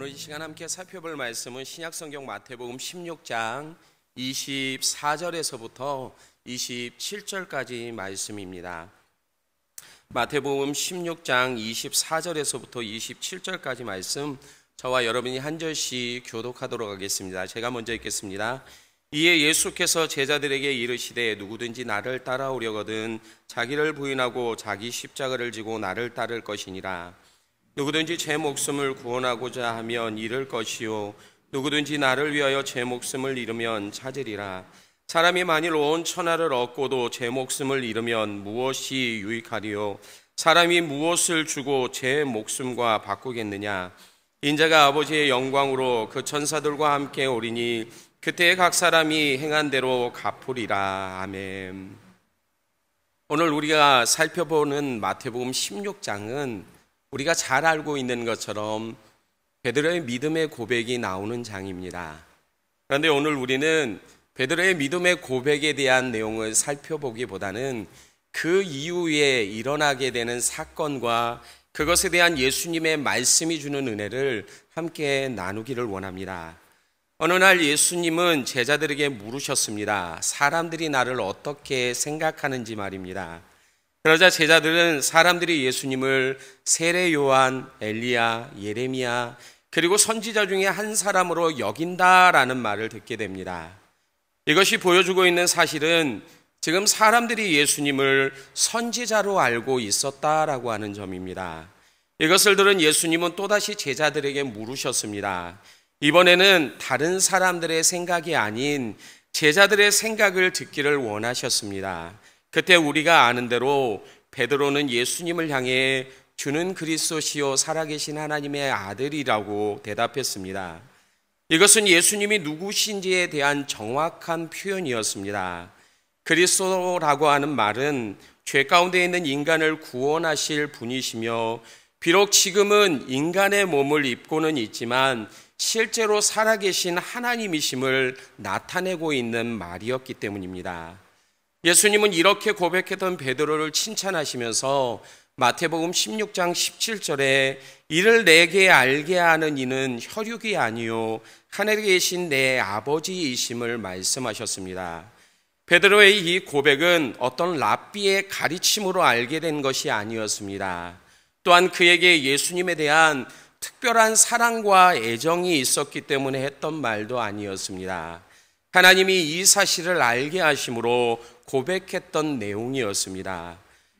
오늘 이 시간 함께 살펴볼 말씀은 신약성경 마태복음 16장 24절에서부터 27절까지 말씀입니다. 마태복음 16장 24절에서부터 27절까지 말씀, 저와 여러분이 한 절씩 교독하도록 하겠습니다. 제가 먼저 읽겠습니다. 이에 예수께서 제자들에게 이르시되 누구든지 나를 따라오려거든 자기를 부인하고 자기 십자가를 지고 나를 따를 것이니라. 누구든지 제 목숨을 구원하고자 하면 잃을 것이요 누구든지 나를 위하여 제 목숨을 잃으면 찾으리라. 사람이 만일 온 천하를 얻고도 제 목숨을 잃으면 무엇이 유익하리요? 사람이 무엇을 주고 제 목숨과 바꾸겠느냐? 인자가 아버지의 영광으로 그 천사들과 함께 오리니 그때 각 사람이 행한 대로 갚으리라. 아멘. 오늘 우리가 살펴보는 마태복음 16장은 우리가 잘 알고 있는 것처럼 베드로의 믿음의 고백이 나오는 장입니다. 그런데 오늘 우리는 베드로의 믿음의 고백에 대한 내용을 살펴보기보다는 그 이후에 일어나게 되는 사건과 그것에 대한 예수님의 말씀이 주는 은혜를 함께 나누기를 원합니다. 어느 날 예수님은 제자들에게 물으셨습니다. 사람들이 나를 어떻게 생각하는지 말입니다. 그러자 제자들은 사람들이 예수님을 세례 요한, 엘리야, 예레미야 그리고 선지자 중에 한 사람으로 여긴다라는 말을 듣게 됩니다. 이것이 보여주고 있는 사실은 지금 사람들이 예수님을 선지자로 알고 있었다라고 하는 점입니다. 이것을 들은 예수님은 또다시 제자들에게 물으셨습니다. 이번에는 다른 사람들의 생각이 아닌 제자들의 생각을 듣기를 원하셨습니다. 그때 우리가 아는 대로 베드로는 예수님을 향해 주는 그리스도시요 살아계신 하나님의 아들이라고 대답했습니다. 이것은 예수님이 누구신지에 대한 정확한 표현이었습니다. 그리스도라고 하는 말은 죄 가운데 있는 인간을 구원하실 분이시며 비록 지금은 인간의 몸을 입고는 있지만 실제로 살아계신 하나님이심을 나타내고 있는 말이었기 때문입니다. 예수님은 이렇게 고백했던 베드로를 칭찬하시면서 마태복음 16장 17절에 이를 내게 알게 하는 이는 혈육이 아니요 하늘에 계신 내 아버지이심을 말씀하셨습니다. 베드로의 이 고백은 어떤 랍비의 가르침으로 알게 된 것이 아니었습니다. 또한 그에게 예수님에 대한 특별한 사랑과 애정이 있었기 때문에 했던 말도 아니었습니다. 하나님이 이 사실을 알게 하심으로 고백했던 내용이었습니다.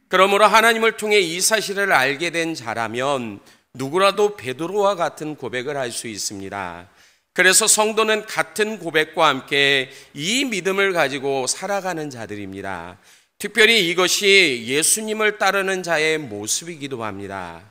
그러므로 하나님을 통해 이 사실을 알게 된 자라면 누구라도 베드로와 같은 고백을 할 수 있습니다. 그래서 성도는 같은 고백과 함께 이 믿음을 가지고 살아가는 자들입니다. 특별히 이것이 예수님을 따르는 자의 모습이기도 합니다.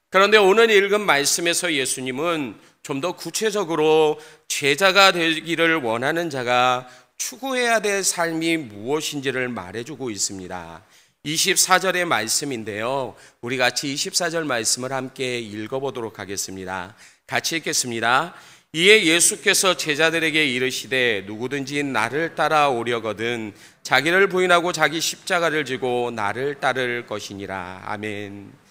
그런데 오늘 읽은 말씀에서 예수님은 좀 더 구체적으로 제자가 되기를 원하는 자가 추구해야 될 삶이 무엇인지를 말해주고 있습니다. 24절의 말씀인데요. 우리 같이 24절 말씀을 함께 읽어보도록 하겠습니다. 같이 읽겠습니다. 이에 예수께서 제자들에게 이르시되 누구든지 나를 따라오려거든 자기를 부인하고 자기 십자가를 지고 나를 따를 것이니라. 아멘.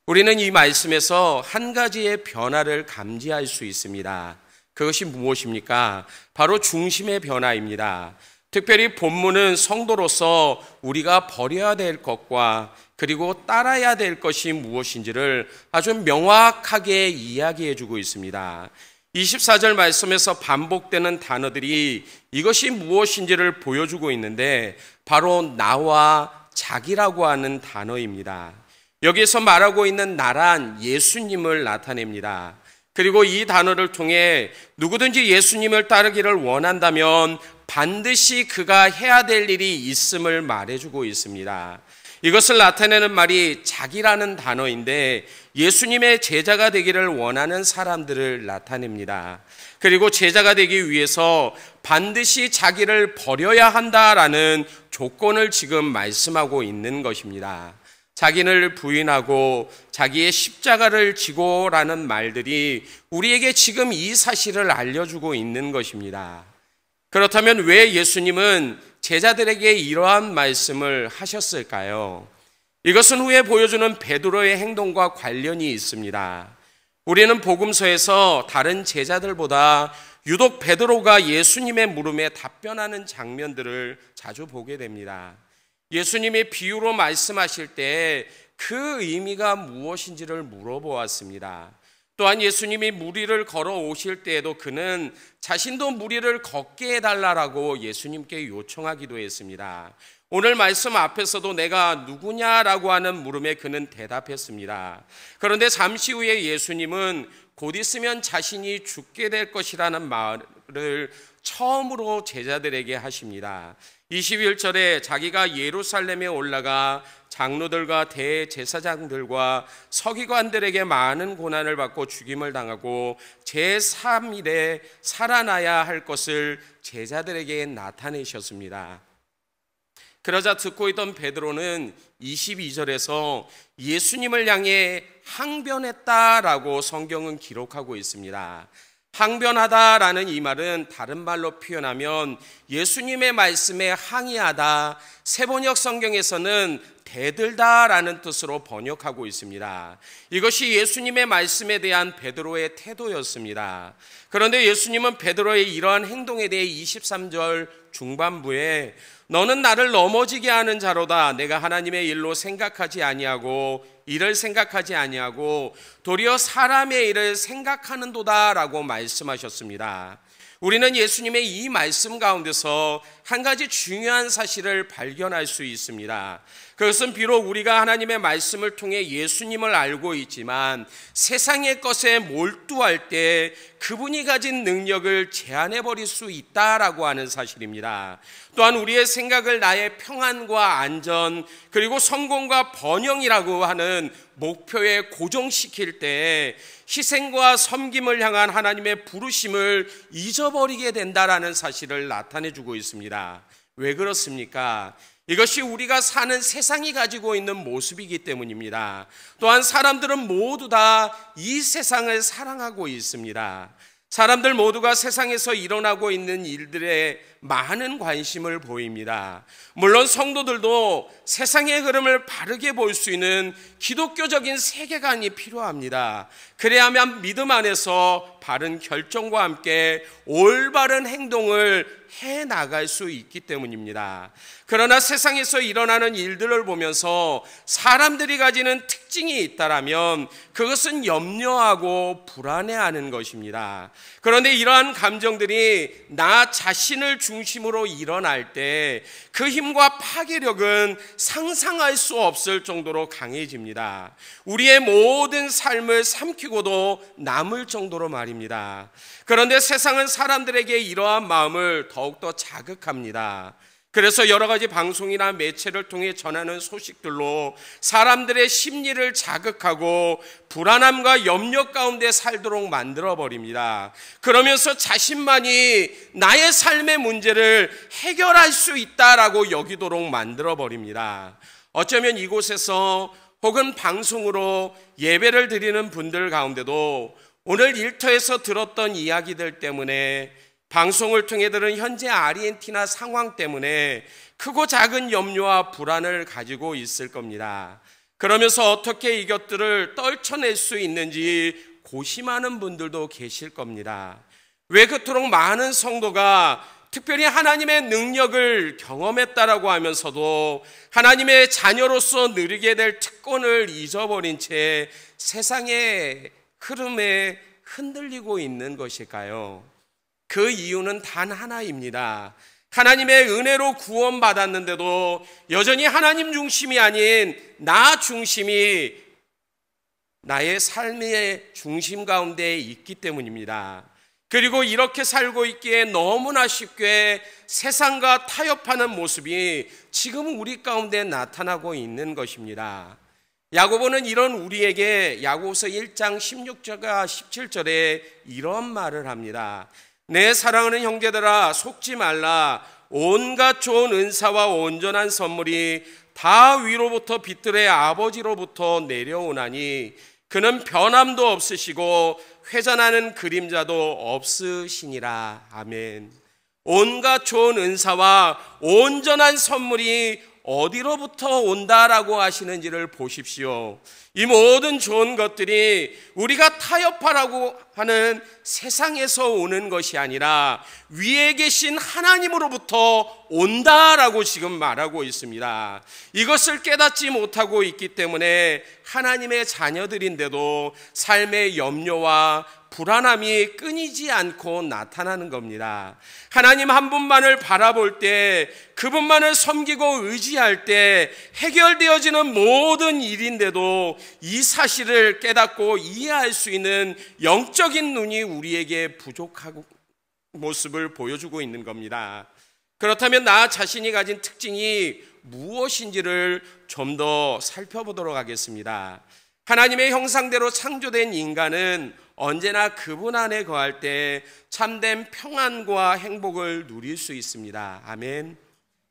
우리는 이 말씀에서 한 가지의 변화를 감지할 수 있습니다. 그것이 무엇입니까? 바로 중심의 변화입니다. 특별히 본문은 성도로서 우리가 버려야 될 것과 그리고 따라야 될 것이 무엇인지를 아주 명확하게 이야기해 주고 있습니다. 24절 말씀에서 반복되는 단어들이 이것이 무엇인지를 보여주고 있는데 바로 나와 자기라고 하는 단어입니다. 여기서 말하고 있는 나란 예수님을 나타냅니다. 그리고 이 단어를 통해 누구든지 예수님을 따르기를 원한다면 반드시 그가 해야 될 일이 있음을 말해주고 있습니다. 이것을 나타내는 말이 자기라는 단어인데 예수님의 제자가 되기를 원하는 사람들을 나타냅니다. 그리고 제자가 되기 위해서 반드시 자기를 버려야 한다라는 조건을 지금 말씀하고 있는 것입니다. 자기를 부인하고 자기의 십자가를 지고라는 말들이 우리에게 지금 이 사실을 알려주고 있는 것입니다. 그렇다면 왜 예수님은 제자들에게 이러한 말씀을 하셨을까요? 이것은 후에 보여주는 베드로의 행동과 관련이 있습니다. 우리는 복음서에서 다른 제자들보다 유독 베드로가 예수님의 물음에 답변하는 장면들을 자주 보게 됩니다. 예수님이 비유로 말씀하실 때 그 의미가 무엇인지를 물어보았습니다. 또한 예수님이 무리를 걸어오실 때에도 그는 자신도 무리를 걷게 해달라고 예수님께 요청하기도 했습니다. 오늘 말씀 앞에서도 내가 누구냐라고 하는 물음에 그는 대답했습니다. 그런데 잠시 후에 예수님은 곧 있으면 자신이 죽게 될 것이라는 말을 처음으로 제자들에게 하십니다. 21절에 자기가 예루살렘에 올라가 장로들과 대제사장들과 서기관들에게 많은 고난을 받고 죽임을 당하고 제3일에 살아나야 할 것을 제자들에게 나타내셨습니다. 그러자 듣고 있던 베드로는 22절에서 예수님을 향해 항변했다라고 성경은 기록하고 있습니다. 항변하다라는 이 말은 다른 말로 표현하면 예수님의 말씀에 항의하다, 세번역 성경에서는 대들다라는 뜻으로 번역하고 있습니다. 이것이 예수님의 말씀에 대한 베드로의 태도였습니다. 그런데 예수님은 베드로의 이러한 행동에 대해 23절 중반부에 너는 나를 넘어지게 하는 자로다. 내가 하나님의 일로 생각하지 아니하고 일을 생각하지 아니하고 도리어 사람의 일을 생각하는도다라고 말씀하셨습니다. 우리는 예수님의 이 말씀 가운데서 한 가지 중요한 사실을 발견할 수 있습니다. 그것은 비록 우리가 하나님의 말씀을 통해 예수님을 알고 있지만 세상의 것에 몰두할 때 그분이 가진 능력을 제한해버릴 수 있다라고 하는 사실입니다. 또한 우리의 생각을 나의 평안과 안전 그리고 성공과 번영이라고 하는 목표에 고정시킬 때 희생과 섬김을 향한 하나님의 부르심을 잊어버리게 된다라는 사실을 나타내주고 있습니다. 왜 그렇습니까? 이것이 우리가 사는 세상이 가지고 있는 모습이기 때문입니다. 또한 사람들은 모두 다 이 세상을 사랑하고 있습니다. 사람들 모두가 세상에서 일어나고 있는 일들에 많은 관심을 보입니다. 물론 성도들도 세상의 흐름을 바르게 볼 수 있는 기독교적인 세계관이 필요합니다. 그래야만 믿음 안에서 바른 결정과 함께 올바른 행동을 해나갈 수 있기 때문입니다. 그러나 세상에서 일어나는 일들을 보면서 사람들이 가지는 특징이 있다라면 그것은 염려하고 불안해하는 것입니다. 그런데 이러한 감정들이 나 자신을 중심으로 일어날 때 그 힘과 파괴력은 상상할 수 없을 정도로 강해집니다. 우리의 모든 삶을 삼키고도 남을 정도로 말입니다. 그런데 세상은 사람들에게 이러한 마음을 더욱더 자극합니다. 그래서 여러 가지 방송이나 매체를 통해 전하는 소식들로 사람들의 심리를 자극하고 불안함과 염려 가운데 살도록 만들어버립니다. 그러면서 자신만이 나의 삶의 문제를 해결할 수 있다라고 여기도록 만들어버립니다. 어쩌면 이곳에서 혹은 방송으로 예배를 드리는 분들 가운데도 오늘 일터에서 들었던 이야기들 때문에 방송을 통해 들은 현재 아르헨티나 상황 때문에 크고 작은 염려와 불안을 가지고 있을 겁니다. 그러면서 어떻게 이것들을 떨쳐낼 수 있는지 고심하는 분들도 계실 겁니다. 왜 그토록 많은 성도가 특별히 하나님의 능력을 경험했다라고 하면서도 하나님의 자녀로서 누리게 될 특권을 잊어버린 채 세상의 흐름에 흔들리고 있는 것일까요? 그 이유는 단 하나입니다. 하나님의 은혜로 구원받았는데도 여전히 하나님 중심이 아닌 나 중심이 나의 삶의 중심 가운데 있기 때문입니다. 그리고 이렇게 살고 있기에 너무나 쉽게 세상과 타협하는 모습이 지금 우리 가운데 나타나고 있는 것입니다. 야고보는 이런 우리에게 야고보서 1장 16절과 17절에 이런 말을 합니다. 내 사랑하는 형제들아 속지 말라. 온갖 좋은 은사와 온전한 선물이 다 위로부터 빛들의 아버지로부터 내려오나니 그는 변함도 없으시고 회전하는 그림자도 없으시니라. 아멘. 온갖 좋은 은사와 온전한 선물이 어디로부터 온다라고 하시는지를 보십시오. 이 모든 좋은 것들이 우리가 타협하라고 하는 세상에서 오는 것이 아니라 위에 계신 하나님으로부터 온다라고 지금 말하고 있습니다. 이것을 깨닫지 못하고 있기 때문에 하나님의 자녀들인데도 삶의 염려와 불안함이 끊이지 않고 나타나는 겁니다. 하나님 한 분만을 바라볼 때, 그분만을 섬기고 의지할 때 해결되어지는 모든 일인데도 이 사실을 깨닫고 이해할 수 있는 영적인 눈이 우리에게 부족하고 모습을 보여주고 있는 겁니다. 그렇다면 나 자신이 가진 특징이 무엇인지를 좀 더 살펴보도록 하겠습니다. 하나님의 형상대로 창조된 인간은 언제나 그분 안에 거할 때 참된 평안과 행복을 누릴 수 있습니다. 아멘.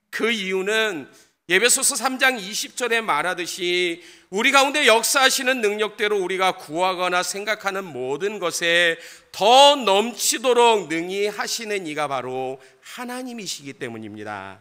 그 이유는 에베소서 3장 20절에 말하듯이 우리 가운데 역사하시는 능력대로 우리가 구하거나 생각하는 모든 것에 더 넘치도록 능히 하시는 이가 바로 하나님이시기 때문입니다.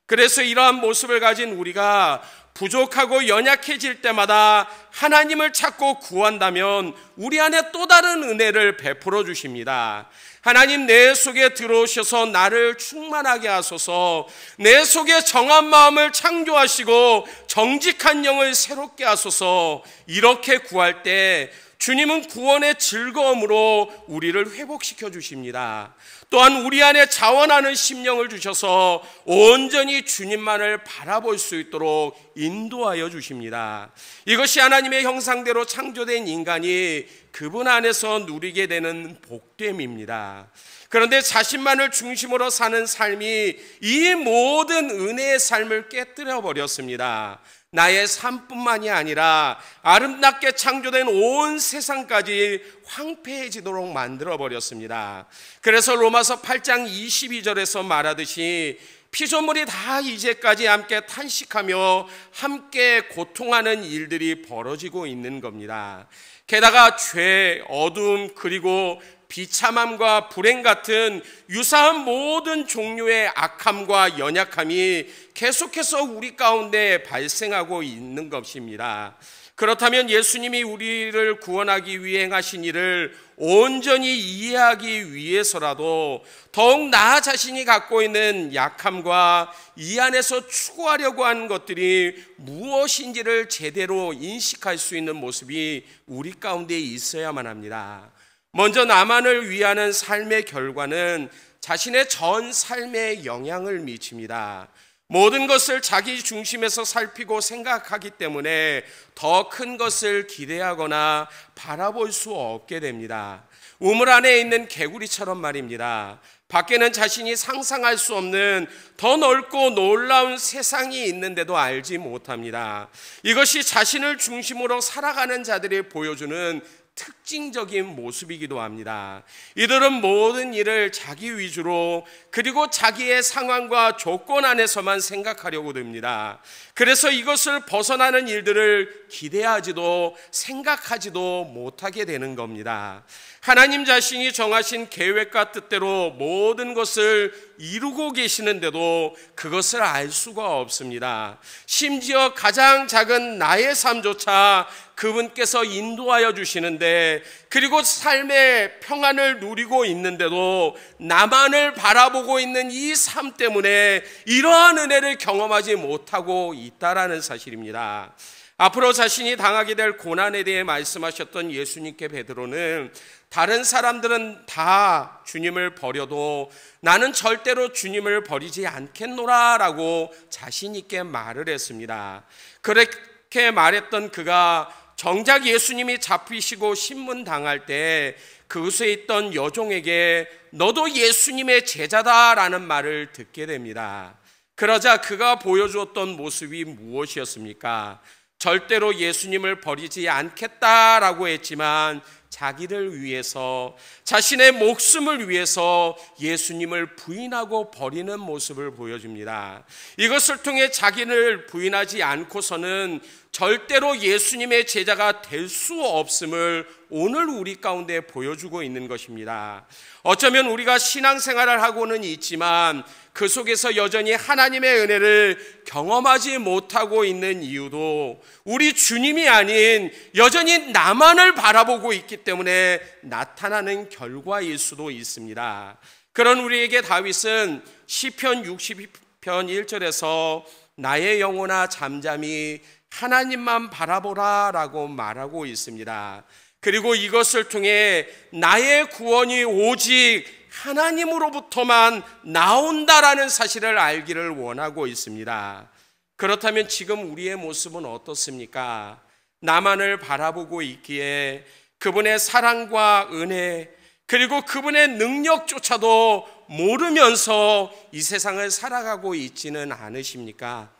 그래서 이러한 모습을 가진 우리가 부족하고 연약해질 때마다 하나님을 찾고 구한다면 우리 안에 또 다른 은혜를 베풀어 주십니다. 하나님, 내 속에 들어오셔서 나를 충만하게 하소서, 내 속에 정한 마음을 창조하시고 정직한 영을 새롭게 하소서. 이렇게 구할 때 주님은 구원의 즐거움으로 우리를 회복시켜 주십니다. 또한 우리 안에 자원하는 심령을 주셔서 온전히 주님만을 바라볼 수 있도록 인도하여 주십니다. 이것이 하나님의 형상대로 창조된 인간이 그분 안에서 누리게 되는 복됨입니다. 그런데 자신만을 중심으로 사는 삶이 이 모든 은혜의 삶을 깨뜨려 버렸습니다. 나의 삶뿐만이 아니라 아름답게 창조된 온 세상까지 황폐해지도록 만들어버렸습니다. 그래서 로마서 8장 22절에서 말하듯이 피조물이 다 이제까지 함께 탄식하며 함께 고통하는 일들이 벌어지고 있는 겁니다. 게다가 죄, 어둠, 그리고 비참함과 불행 같은 유사한 모든 종류의 악함과 연약함이 계속해서 우리 가운데 발생하고 있는 것입니다. 그렇다면 예수님이 우리를 구원하기 위해 행하신 일을 온전히 이해하기 위해서라도 더욱 나 자신이 갖고 있는 약함과 이 안에서 추구하려고 하는 것들이 무엇인지를 제대로 인식할 수 있는 모습이 우리 가운데 있어야만 합니다. 먼저 나만을 위하는 삶의 결과는 자신의 전 삶에 영향을 미칩니다. 모든 것을 자기 중심에서 살피고 생각하기 때문에 더 큰 것을 기대하거나 바라볼 수 없게 됩니다. 우물 안에 있는 개구리처럼 말입니다. 밖에는 자신이 상상할 수 없는 더 넓고 놀라운 세상이 있는데도 알지 못합니다. 이것이 자신을 중심으로 살아가는 자들이 보여주는 특징적인 모습이기도 합니다. 이들은 모든 일을 자기 위주로 그리고 자기의 상황과 조건 안에서만 생각하려고 듭니다. 그래서 이것을 벗어나는 일들을 기대하지도 생각하지도 못하게 되는 겁니다. 하나님 자신이 정하신 계획과 뜻대로 모든 것을 이루고 계시는데도 그것을 알 수가 없습니다. 심지어 가장 작은 나의 삶조차 그분께서 인도하여 주시는데, 그리고 삶의 평안을 누리고 있는데도 나만을 바라보고 있는 이 삶 때문에 이러한 은혜를 경험하지 못하고 있다라는 사실입니다. 앞으로 자신이 당하게 될 고난에 대해 말씀하셨던 예수님께 베드로는 다른 사람들은 다 주님을 버려도 나는 절대로 주님을 버리지 않겠노라 라고 자신 있게 말을 했습니다. 그렇게 말했던 그가 정작 예수님이 잡히시고 신문당할 때 그곳에 있던 여종에게 너도 예수님의 제자다라는 말을 듣게 됩니다. 그러자 그가 보여주었던 모습이 무엇이었습니까? 절대로 예수님을 버리지 않겠다라고 했지만 자기를 위해서, 자신의 목숨을 위해서 예수님을 부인하고 버리는 모습을 보여줍니다. 이것을 통해 자기를 부인하지 않고서는 절대로 예수님의 제자가 될 수 없음을 오늘 우리 가운데 보여주고 있는 것입니다. 어쩌면 우리가 신앙생활을 하고는 있지만 그 속에서 여전히 하나님의 은혜를 경험하지 못하고 있는 이유도 우리 주님이 아닌 여전히 나만을 바라보고 있기 때문에 나타나는 결과일 수도 있습니다. 그런 우리에게 다윗은 시편 60편 1절에서 나의 영혼아 잠잠히 하나님만 바라보라 라고 말하고 있습니다. 그리고 이것을 통해 나의 구원이 오직 하나님으로부터만 나온다라는 사실을 알기를 원하고 있습니다. 그렇다면 지금 우리의 모습은 어떻습니까? 나만을 바라보고 있기에 그분의 사랑과 은혜 그리고 그분의 능력조차도 모르면서 이 세상을 살아가고 있지는 않으십니까?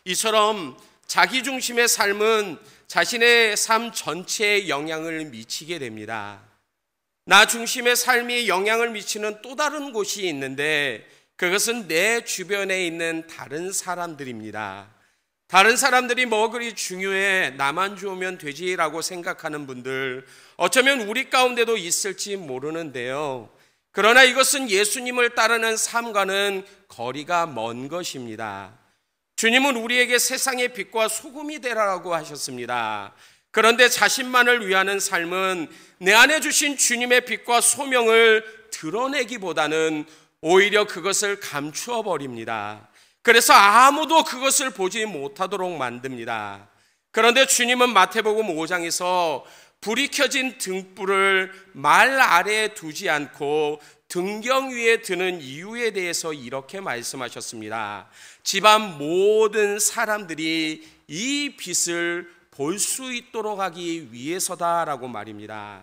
이처럼 자기중심의 삶은 자신의 삶 전체에 영향을 미치게 됩니다. 나 중심의 삶이 영향을 미치는 또 다른 곳이 있는데 그것은 내 주변에 있는 다른 사람들입니다. 다른 사람들이 뭐 그리 중요해 나만 좋으면 되지라고 생각하는 분들 어쩌면 우리 가운데도 있을지 모르는데요. 그러나 이것은 예수님을 따르는 삶과는 거리가 먼 것입니다. 주님은 우리에게 세상의 빛과 소금이 되라고 하셨습니다. 그런데 자신만을 위하는 삶은 내 안에 주신 주님의 빛과 소명을 드러내기보다는 오히려 그것을 감추어 버립니다. 그래서 아무도 그것을 보지 못하도록 만듭니다. 그런데 주님은 마태복음 5장에서 불이 켜진 등불을 말 아래에 두지 않고 등경 위에 드는 이유에 대해서 이렇게 말씀하셨습니다. 집안 모든 사람들이 이 빛을 볼 수 있도록 하기 위해서다라고 말입니다.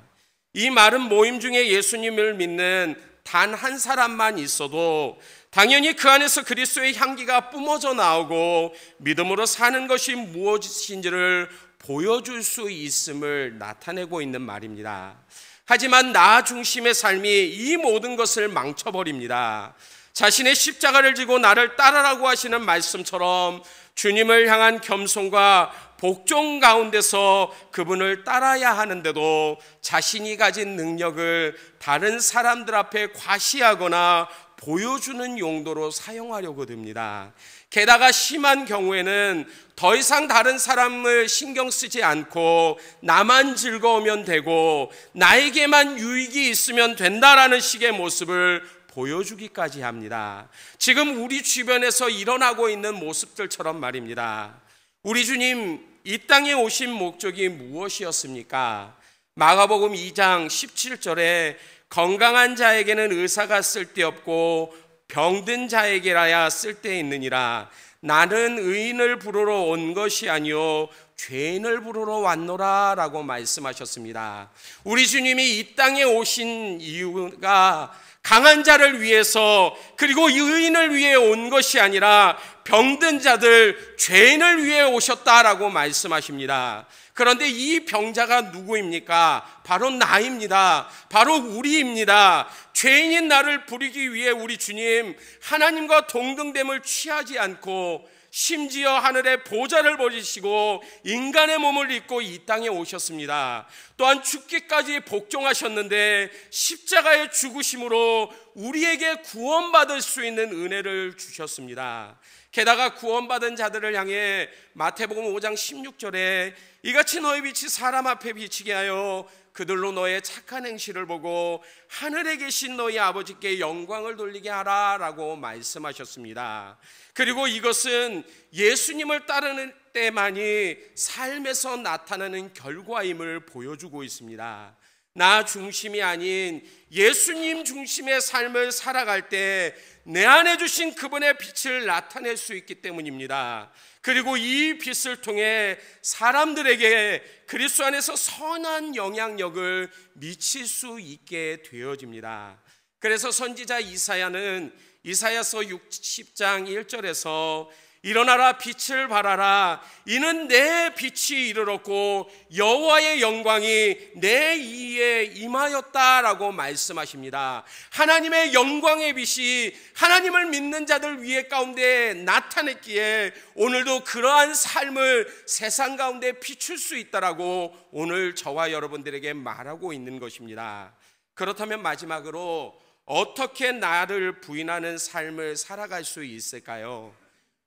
이 말은 모임 중에 예수님을 믿는 단 한 사람만 있어도 당연히 그 안에서 그리스도의 향기가 뿜어져 나오고 믿음으로 사는 것이 무엇인지를 보여줄 수 있음을 나타내고 있는 말입니다. 하지만 나 중심의 삶이 이 모든 것을 망쳐버립니다. 자신의 십자가를 지고 나를 따르라고 하시는 말씀처럼 주님을 향한 겸손과 복종 가운데서 그분을 따라야 하는데도 자신이 가진 능력을 다른 사람들 앞에 과시하거나 보여주는 용도로 사용하려고 듭니다. 게다가 심한 경우에는 더 이상 다른 사람을 신경 쓰지 않고 나만 즐거우면 되고 나에게만 유익이 있으면 된다라는 식의 모습을 보여주기까지 합니다. 지금 우리 주변에서 일어나고 있는 모습들처럼 말입니다. 우리 주님 이 땅에 오신 목적이 무엇이었습니까? 마가복음 2장 17절에 건강한 자에게는 의사가 쓸데없고 병든 자에게라야 쓸데있느니라. 나는 의인을 부르러 온 것이 아니요 죄인을 부르러 왔노라 라고 말씀하셨습니다. 우리 주님이 이 땅에 오신 이유가 강한 자를 위해서 그리고 의인을 위해 온 것이 아니라 병든 자들, 죄인을 위해 오셨다라고 말씀하십니다. 그런데 이 병자가 누구입니까? 바로 나입니다. 바로 우리입니다. 죄인인 나를 부리기 위해 우리 주님 하나님과 동등됨을 취하지 않고 심지어 하늘에 보좌를 버리시고 인간의 몸을 입고 이 땅에 오셨습니다. 또한 죽기까지 복종하셨는데 십자가의 죽으심으로 우리에게 구원받을 수 있는 은혜를 주셨습니다. 게다가 구원받은 자들을 향해 마태복음 5장 16절에 이같이 너희 빛이 사람 앞에 비치게 하여 그들로 너의 착한 행실을 보고 하늘에 계신 너희 아버지께 영광을 돌리게 하라 라고 말씀하셨습니다. 그리고 이것은 예수님을 따르는 때만이 삶에서 나타나는 결과임을 보여주고 있습니다. 나 중심이 아닌 예수님 중심의 삶을 살아갈 때 내 안에 주신 그분의 빛을 나타낼 수 있기 때문입니다. 그리고 이 빛을 통해 사람들에게 그리스도 안에서 선한 영향력을 미칠 수 있게 되어집니다. 그래서 선지자 이사야는 이사야서 60장 1절에서 일어나라 빛을 발하라. 이는 내 빛이 이르렀고 여호와의 영광이 내 위에 임하였다라고 말씀하십니다. 하나님의 영광의 빛이 하나님을 믿는 자들 위에 가운데 나타냈기에 오늘도 그러한 삶을 세상 가운데 비출 수 있다라고 오늘 저와 여러분들에게 말하고 있는 것입니다. 그렇다면 마지막으로 어떻게 나를 부인하는 삶을 살아갈 수 있을까요?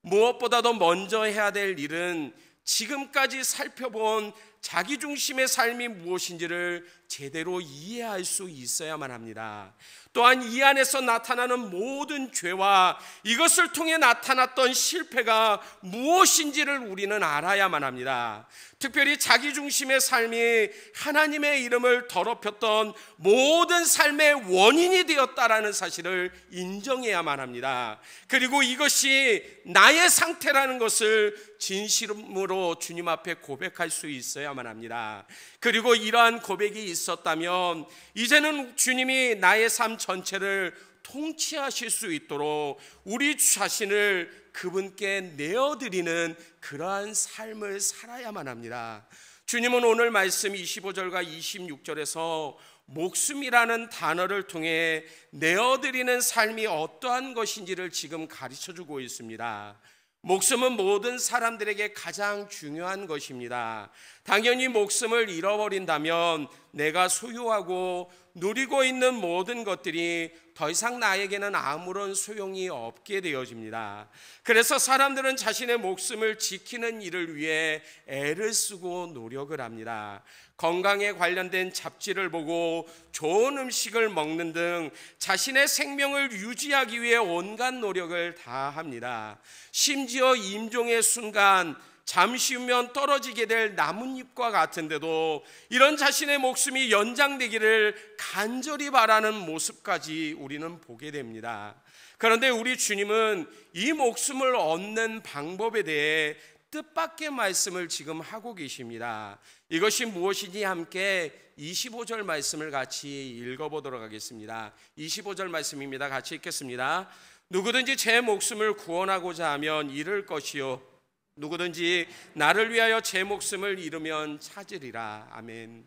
무엇보다도 먼저 해야 될 일은 지금까지 살펴본 자기중심의 삶이 무엇인지를 제대로 이해할 수 있어야만 합니다. 또한 이 안에서 나타나는 모든 죄와 이것을 통해 나타났던 실패가 무엇인지를 우리는 알아야만 합니다. 특별히 자기중심의 삶이 하나님의 이름을 더럽혔던 모든 삶의 원인이 되었다라는 사실을 인정해야만 합니다. 그리고 이것이 나의 상태라는 것을 진심으로 주님 앞에 고백할 수 있어야만 합니다. 그리고 이러한 고백이 있었다면 이제는 주님이 나의 삶 전체를 통치하실 수 있도록 우리 자신을 그분께 내어드리는 그러한 삶을 살아야만 합니다. 주님은 오늘 말씀 25절과 26절에서 목숨이라는 단어를 통해 내어드리는 삶이 어떠한 것인지를 지금 가르쳐주고 있습니다. 목숨은 모든 사람들에게 가장 중요한 것입니다. 당연히 목숨을 잃어버린다면 내가 소유하고 누리고 있는 모든 것들이 더 이상 나에게는 아무런 소용이 없게 되어집니다. 그래서 사람들은 자신의 목숨을 지키는 일을 위해 애를 쓰고 노력을 합니다. 건강에 관련된 잡지를 보고 좋은 음식을 먹는 등 자신의 생명을 유지하기 위해 온갖 노력을 다합니다. 심지어 임종의 순간 잠시 후면 떨어지게 될 나뭇잎과 같은데도 이런 자신의 목숨이 연장되기를 간절히 바라는 모습까지 우리는 보게 됩니다. 그런데 우리 주님은 이 목숨을 얻는 방법에 대해 뜻밖의 말씀을 지금 하고 계십니다. 이것이 무엇이니 함께 25절 말씀을 같이 읽어보도록 하겠습니다. 25절 말씀입니다. 같이 읽겠습니다. 누구든지 제 목숨을 구원하고자 하면 잃을 것이요 누구든지 나를 위하여 제 목숨을 잃으면 찾으리라. 아멘.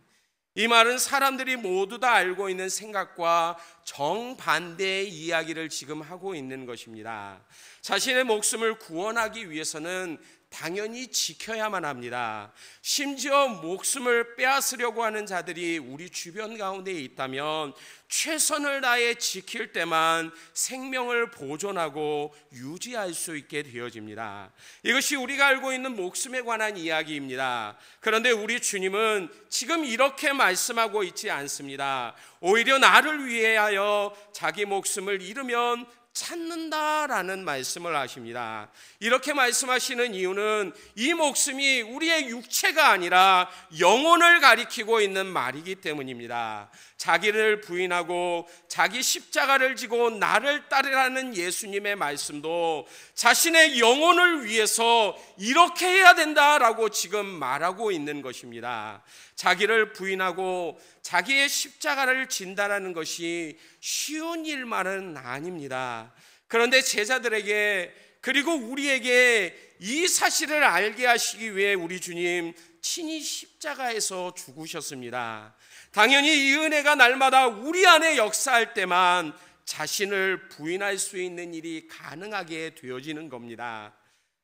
이 말은 사람들이 모두 다 알고 있는 생각과 정반대의 이야기를 지금 하고 있는 것입니다. 자신의 목숨을 구원하기 위해서는 당연히 지켜야만 합니다. 심지어 목숨을 빼앗으려고 하는 자들이 우리 주변 가운데 있다면 최선을 다해 지킬 때만 생명을 보존하고 유지할 수 있게 되어집니다. 이것이 우리가 알고 있는 목숨에 관한 이야기입니다. 그런데 우리 주님은 지금 이렇게 말씀하고 있지 않습니다. 오히려 나를 위하여 자기 목숨을 잃으면 찾는다라는 말씀을 하십니다. 이렇게 말씀하시는 이유는 이 목숨이 우리의 육체가 아니라 영혼을 가리키고 있는 말이기 때문입니다. 자기를 부인하고 자기 십자가를 지고 나를 따르라는 예수님의 말씀도 자신의 영혼을 위해서 이렇게 해야 된다라고 지금 말하고 있는 것입니다. 자기를 부인하고 자기의 십자가를 진다라는 것이 쉬운 일만은 아닙니다. 그런데 제자들에게 그리고 우리에게 이 사실을 알게 하시기 위해 우리 주님 친히 십자가에서 죽으셨습니다. 당연히 이 은혜가 날마다 우리 안에 역사할 때만 자신을 부인할 수 있는 일이 가능하게 되어지는 겁니다.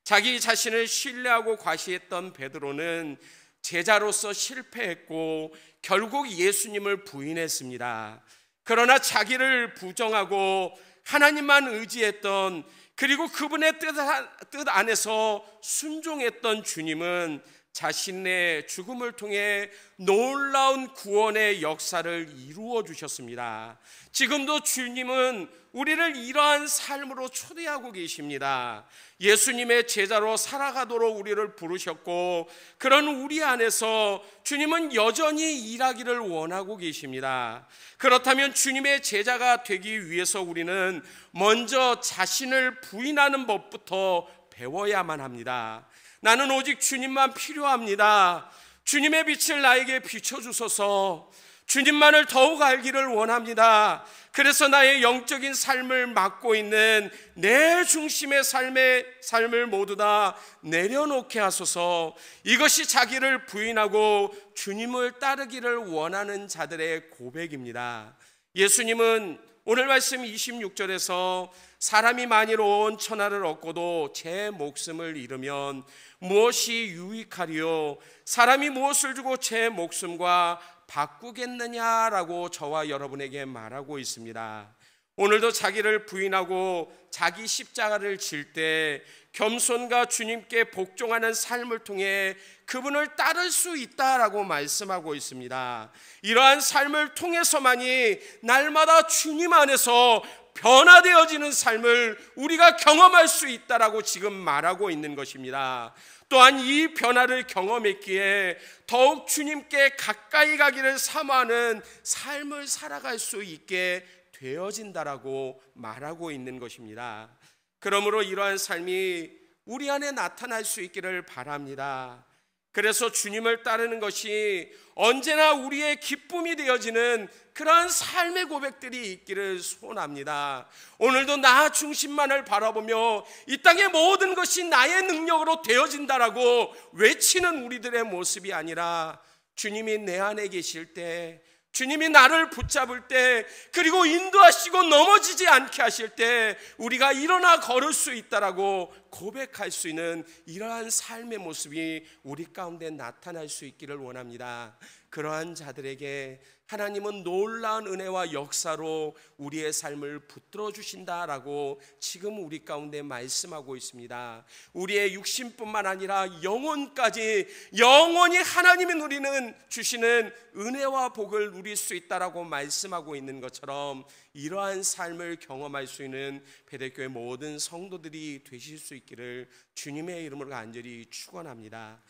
자기 자신을 신뢰하고 과시했던 베드로는 제자로서 실패했고 결국 예수님을 부인했습니다. 그러나 자기를 부정하고 하나님만 의지했던 그리고 그분의 뜻 안에서 순종했던 주님은 자신의 죽음을 통해 놀라운 구원의 역사를 이루어 주셨습니다. 지금도 주님은 우리를 이러한 삶으로 초대하고 계십니다. 예수님의 제자로 살아가도록 우리를 부르셨고 그런 우리 안에서 주님은 여전히 일하기를 원하고 계십니다. 그렇다면 주님의 제자가 되기 위해서 우리는 먼저 자신을 부인하는 법부터 배워야만 합니다. 나는 오직 주님만 필요합니다. 주님의 빛을 나에게 비춰주소서. 주님만을 더욱 알기를 원합니다. 그래서 나의 영적인 삶을 맡고 있는 내 중심의 삶을 모두 다 내려놓게 하소서. 이것이 자기를 부인하고 주님을 따르기를 원하는 자들의 고백입니다. 예수님은 오늘 말씀 26절에서 사람이 만일 천하를 얻고도 제 목숨을 잃으면 무엇이 유익하리요? 사람이 무엇을 주고 제 목숨과 바꾸겠느냐라고 저와 여러분에게 말하고 있습니다. 오늘도 자기를 부인하고 자기 십자가를 질 때 겸손과 주님께 복종하는 삶을 통해 그분을 따를 수 있다라고 말씀하고 있습니다. 이러한 삶을 통해서만이 날마다 주님 안에서 변화되어지는 삶을 우리가 경험할 수 있다라고 지금 말하고 있는 것입니다. 또한 이 변화를 경험했기에 더욱 주님께 가까이 가기를 사모하는 삶을 살아갈 수 있게 되어진다라고 말하고 있는 것입니다. 그러므로 이러한 삶이 우리 안에 나타날 수 있기를 바랍니다. 그래서 주님을 따르는 것이 언제나 우리의 기쁨이 되어지는 그러한 삶의 고백들이 있기를 소원합니다. 오늘도 나 중심만을 바라보며 이 땅의 모든 것이 나의 능력으로 되어진다라고 외치는 우리들의 모습이 아니라 주님이 내 안에 계실 때, 주님이 나를 붙잡을 때, 그리고 인도하시고 넘어지지 않게 하실 때 우리가 일어나 걸을 수 있다라고 고백할 수 있는 이러한 삶의 모습이 우리 가운데 나타날 수 있기를 원합니다. 그러한 자들에게 하나님은 놀라운 은혜와 역사로 우리의 삶을 붙들어 주신다라고 지금 우리 가운데 말씀하고 있습니다. 우리의 육신뿐만 아니라 영혼까지 영원히 하나님이 주시는 은혜와 복을 누릴 수 있다라고 말씀하고 있는 것처럼 이러한 삶을 경험할 수 있는 베델교회 모든 성도들이 되실 수 있기를 주님의 이름으로 간절히 축원합니다.